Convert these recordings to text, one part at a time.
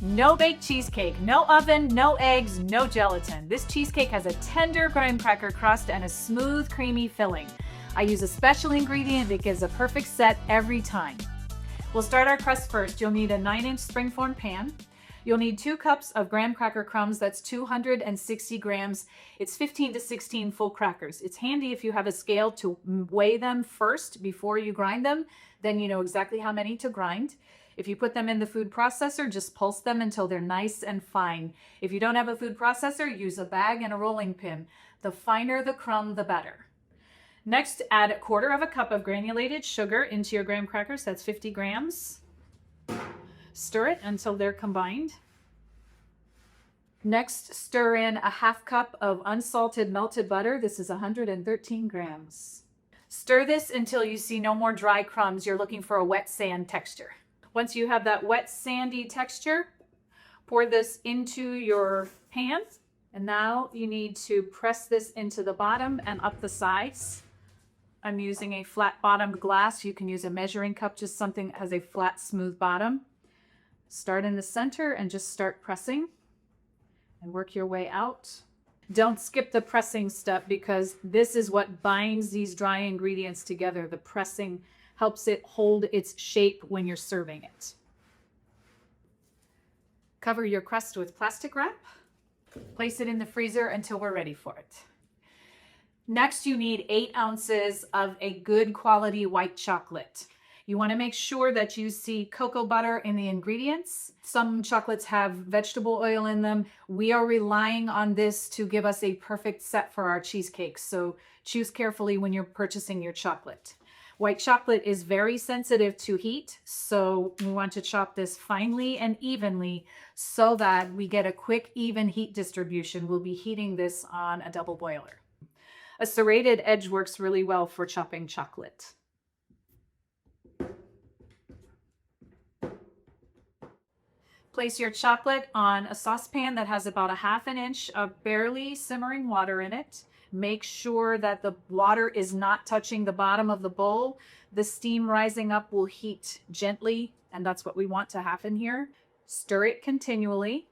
No baked cheesecake, no oven, no eggs, no gelatin. This cheesecake has a tender graham cracker crust and a smooth, creamy filling. I use a special ingredient that gives a perfect set every time. We'll start our crust first. You'll need a 9-inch springform pan. You'll need 2 cups of graham cracker crumbs. That's 260 grams. It's 15 to 16 full crackers. It's handy if you have a scale to weigh them first before you grind them. Then you know exactly how many to grind. If you put them in the food processor, just pulse them until they're nice and fine. If you don't have a food processor, use a bag and a rolling pin. The finer the crumb, the better. Next, add 1/4 cup of granulated sugar into your graham crackers. That's 50 grams. Stir it until they're combined. Next, stir in 1/2 cup of unsalted melted butter. This is 113 grams. Stir this until you see no more dry crumbs. You're looking for a wet sand texture. Once you have that wet sandy texture, pour this into your pan. And now you need to press this into the bottom and up the sides. I'm using a flat bottomed glass. You can use a measuring cup, just something that has a flat, smooth bottom. Start in the center and just start pressing and work your way out. Don't skip the pressing step because this is what binds these dry ingredients together. The pressing helps it hold its shape when you're serving it. Cover your crust with plastic wrap. Place it in the freezer until we're ready for it. Next, you need 8 ounces of a good quality white chocolate. You want to make sure that you see cocoa butter in the ingredients. Some chocolates have vegetable oil in them. We are relying on this to give us a perfect set for our cheesecakes, so choose carefully when you're purchasing your chocolate. White chocolate is very sensitive to heat, so we want to chop this finely and evenly so that we get a quick, even heat distribution. We'll be heating this on a double boiler. A serrated edge works really well for chopping chocolate. Place your chocolate on a saucepan that has about 1/2 inch of barely simmering water in it. Make sure that the water is not touching the bottom of the bowl. The steam rising up will heat gently, and that's what we want to happen here. Stir it continually.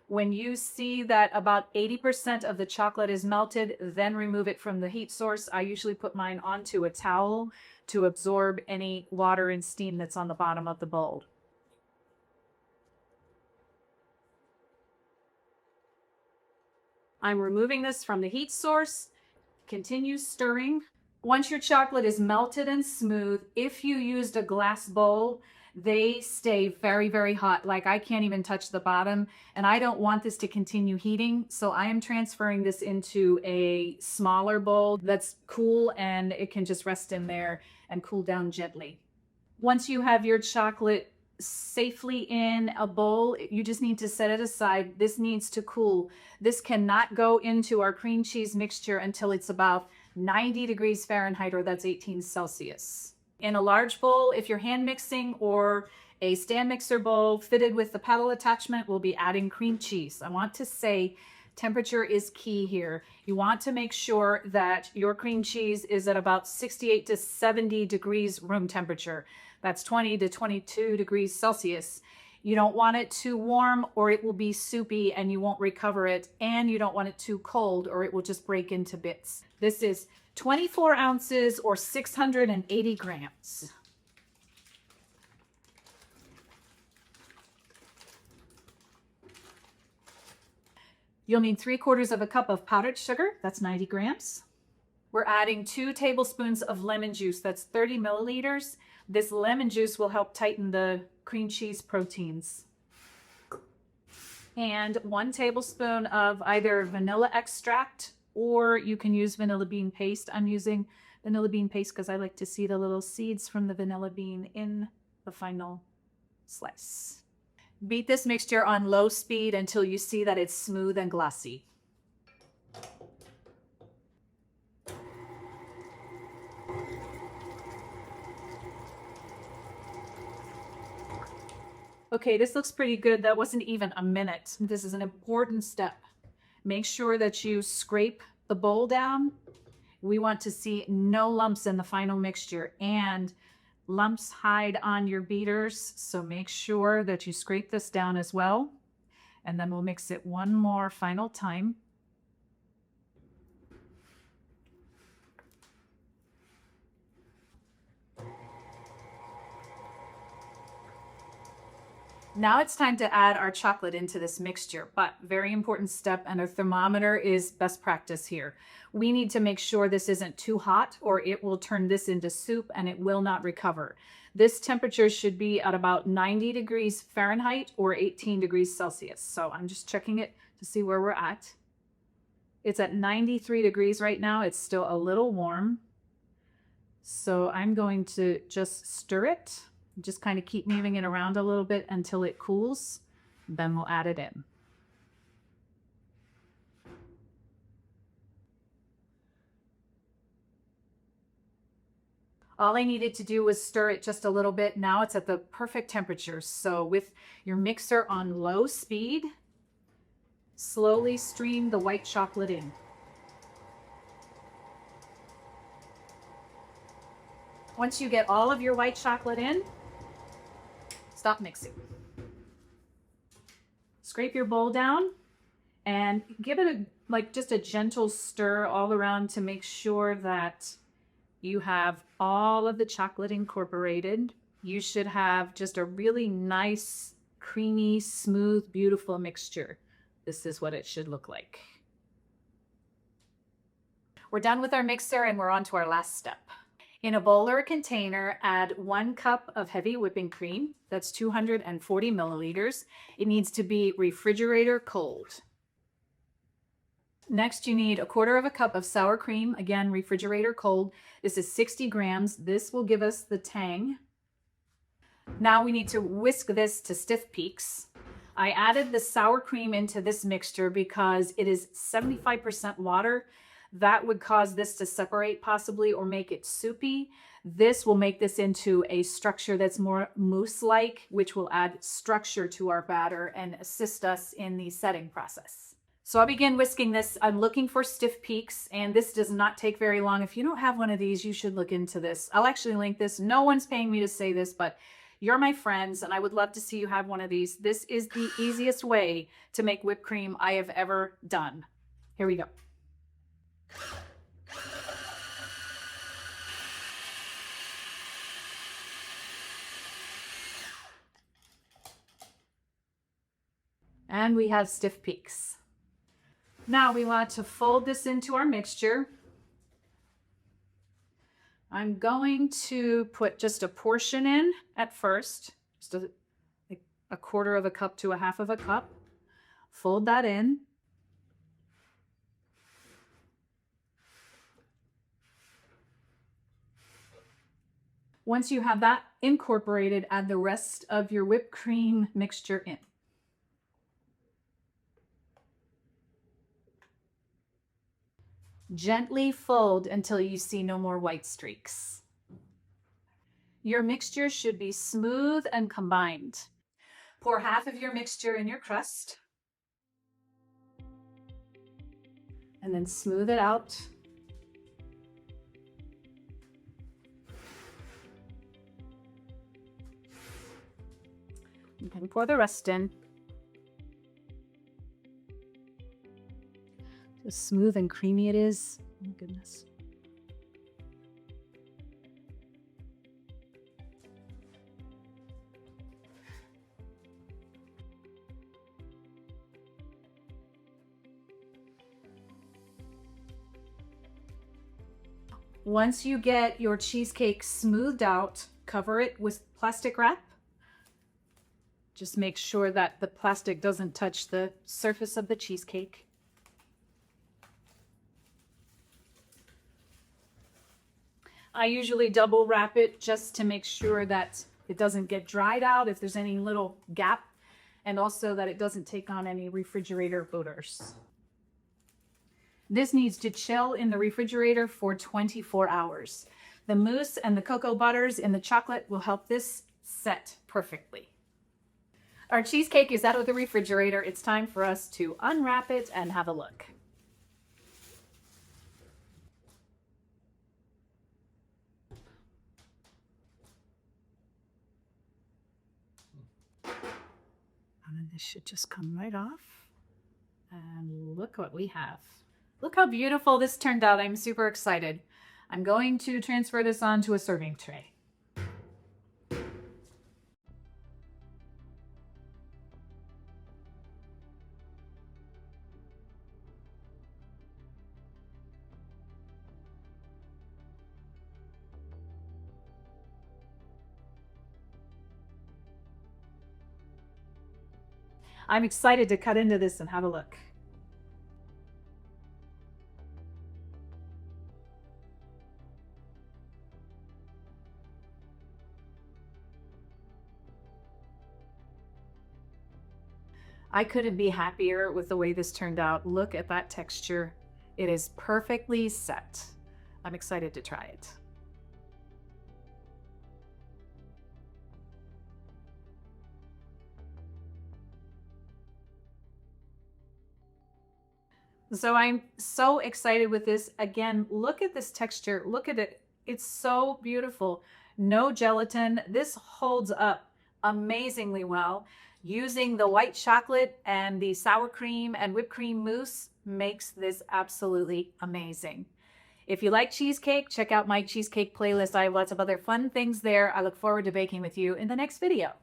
When you see that about 80% of the chocolate is melted, then remove it from the heat source. I usually put mine onto a towel to absorb any water and steam that's on the bottom of the bowl. I'm removing this from the heat source. Continue stirring. Once your chocolate is melted and smooth, if you used a glass bowl, they stay very, very hot. Like I can't even touch the bottom, and I don't want this to continue heating. So I am transferring this into a smaller bowl that's cool, and it can just rest in there and cool down gently. Once you have your chocolate safely in a bowl, you just need to set it aside. This needs to cool. This cannot go into our cream cheese mixture until it's about 90 degrees Fahrenheit, or that's 18 Celsius. In a large bowl, if you're hand mixing, or a stand mixer bowl fitted with the paddle attachment, we'll be adding cream cheese. I want to say temperature is key here. You want to make sure that your cream cheese is at about 68 to 70 degrees room temperature. That's 20 to 22 degrees Celsius. You don't want it too warm or it will be soupy and you won't recover it. And you don't want it too cold or it will just break into bits. This is 24 ounces or 680 grams. You'll need 3/4 cup of powdered sugar. That's 90 grams. We're adding 2 tablespoons of lemon juice. That's 30 milliliters. This lemon juice will help tighten the cream cheese proteins. And 1 tablespoon of either vanilla extract, or you can use vanilla bean paste. I'm using vanilla bean paste because I like to see the little seeds from the vanilla bean in the final slice. Beat this mixture on low speed until you see that it's smooth and glossy. Okay, this looks pretty good. That wasn't even a minute. This is an important step. Make sure that you scrape the bowl down. We want to see no lumps in the final mixture, and Lumps hide on your beaters, so make sure that you scrape this down as well. And then we'll mix it one more final time. Now it's time to add our chocolate into this mixture, but very important step, and a thermometer is best practice here. We need to make sure this isn't too hot or it will turn this into soup and it will not recover. This temperature should be at about 90 degrees Fahrenheit or 18 degrees Celsius. So I'm just checking it to see where we're at. It's at 93 degrees right now. It's still a little warm. So I'm going to just stir it. Just kind of keep moving it around a little bit until it cools. Then we'll add it in. All I needed to do was stir it just a little bit. Now it's at the perfect temperature. So with your mixer on low speed, slowly stream the white chocolate in. Once you get all of your white chocolate in, stop mixing. Scrape your bowl down and give it just a gentle stir all around to make sure that you have all of the chocolate incorporated. You should have just a really nice, creamy, smooth, beautiful mixture. This is what it should look like. We're done with our mixer and we're on to our last step. In a bowl or a container, add 1 cup of heavy whipping cream. That's 240 milliliters. It needs to be refrigerator cold. Next, you need 1/4 cup of sour cream. Again, refrigerator cold. This is 60 grams. This will give us the tang. Now we need to whisk this to stiff peaks. I added the sour cream into this mixture because it is 75% water. That would cause this to separate possibly or make it soupy. This will make this into a structure that's more mousse-like, which will add structure to our batter and assist us in the setting process. So I'll begin whisking this. I'm looking for stiff peaks, and this does not take very long. If you don't have one of these, you should look into this. I'll actually link this. No one's paying me to say this, but you're my friends, and I would love to see you have one of these. This is the easiest way to make whipped cream I have ever done. Here we go. And we have stiff peaks. Now we want to fold this into our mixture. I'm going to put just a portion in at first, just a 1/4 cup to 1/2 cup. Fold that in. Once you have that incorporated, add the rest of your whipped cream mixture in. Gently fold until you see no more white streaks. Your mixture should be smooth and combined. Pour half of your mixture in your crust and then smooth it out. You can pour the rest in. So smooth and creamy it is. Oh my goodness. Once you get your cheesecake smoothed out, cover it with plastic wrap. Just make sure that the plastic doesn't touch the surface of the cheesecake. I usually double wrap it just to make sure that it doesn't get dried out if there's any little gap, and also that it doesn't take on any refrigerator odors. This needs to chill in the refrigerator for 24 hours. The mousse and the cocoa butters in the chocolate will help this set perfectly. Our cheesecake is out of the refrigerator. It's time for us to unwrap it and have a look. And this should just come right off. And look what we have. Look how beautiful this turned out. I'm super excited. I'm going to transfer this onto a serving tray. I'm excited to cut into this and have a look. I couldn't be happier with the way this turned out. Look at that texture. It is perfectly set. I'm excited to try it. So I'm so excited with this. Again, look at this texture. Look at it. It's so beautiful. No gelatin. This holds up amazingly well. Using the white chocolate and the sour cream and whipped cream mousse makes this absolutely amazing. If you like cheesecake, check out my cheesecake playlist. I have lots of other fun things there. I look forward to baking with you in the next video.